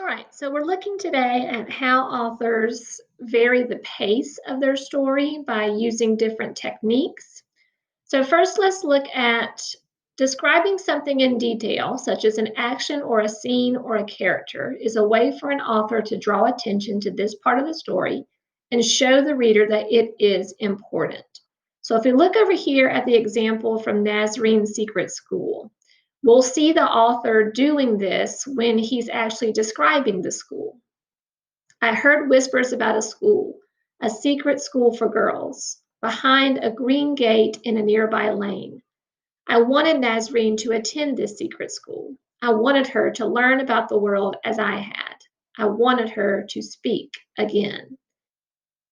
right, so we're looking today at how authors vary the pace of their story by using different techniques. So, first, let's look at describing something in detail, such as an action or a scene or a character, is a way for an author to draw attention to this part of the story and show the reader that it is important. So, if we look over here at the example from Nazarine's Secret School, we'll see the author doing this when he's actually describing the school. I heard whispers about a school, a secret school for girls, behind a green gate in a nearby lane. I wanted Nazreen to attend this secret school. I wanted her to learn about the world as I had. I wanted her to speak again.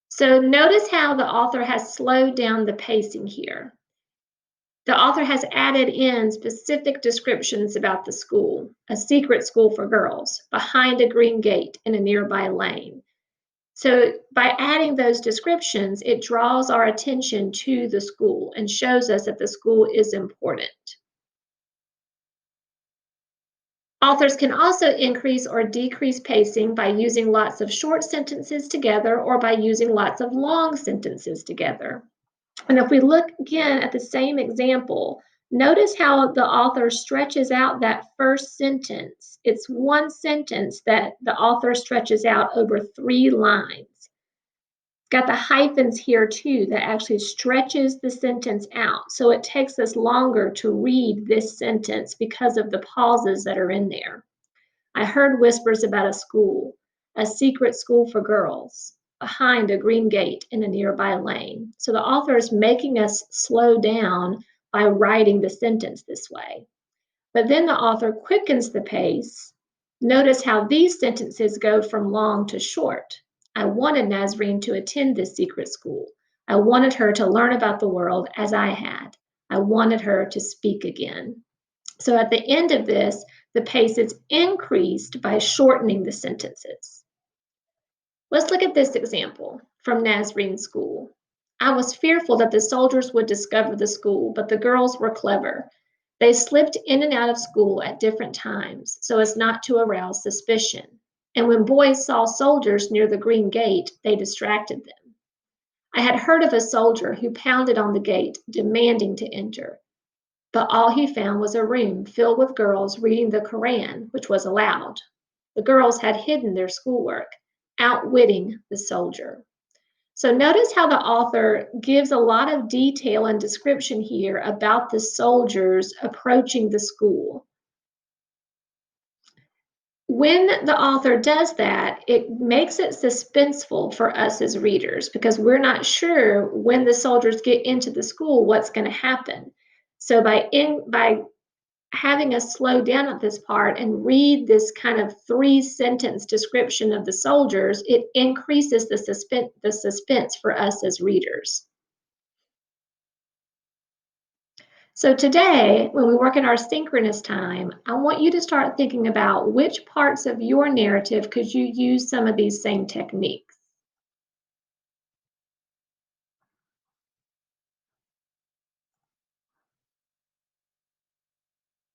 So notice how the author has slowed down the pacing here. The author has added in specific descriptions about the school, a secret school for girls, behind a green gate in a nearby lane. So by adding those descriptions, it draws our attention to the school and shows us that the school is important. Authors can also increase or decrease pacing by using lots of short sentences together or by using lots of long sentences together. And if we look again at the same example, notice how the author stretches out that first sentence. It's one sentence that the author stretches out over 3 lines. Got the hyphens here too that actually stretches the sentence out. So it takes us longer to read this sentence because of the pauses that are in there. I heard whispers about a school, a secret school for girls, behind a green gate in a nearby lane. So the author is making us slow down by writing the sentence this way. But then the author quickens the pace. Notice how these sentences go from long to short. I wanted Nazreen to attend this secret school. I wanted her to learn about the world as I had. I wanted her to speak again. So at the end of this, the pace is increased by shortening the sentences. Let's look at this example from Nazreen's school. I was fearful that the soldiers would discover the school, but the girls were clever. They slipped in and out of school at different times so as not to arouse suspicion. And when boys saw soldiers near the green gate, they distracted them. I had heard of a soldier who pounded on the gate, demanding to enter. But all he found was a room filled with girls reading the Koran, which was allowed. The girls had hidden their schoolwork, outwitting the soldier. So notice how the author gives a lot of detail and description here about the soldiers approaching the school. When the author does that, it makes it suspenseful for us as readers because we're not sure when the soldiers get into the school what's going to happen. So by having us slow down at this part and read this kind of 3-sentence description of the soldiers, it increases the suspense for us as readers. So today, when we work in our synchronous time, I want you to start thinking about which parts of your narrative could you use some of these same techniques.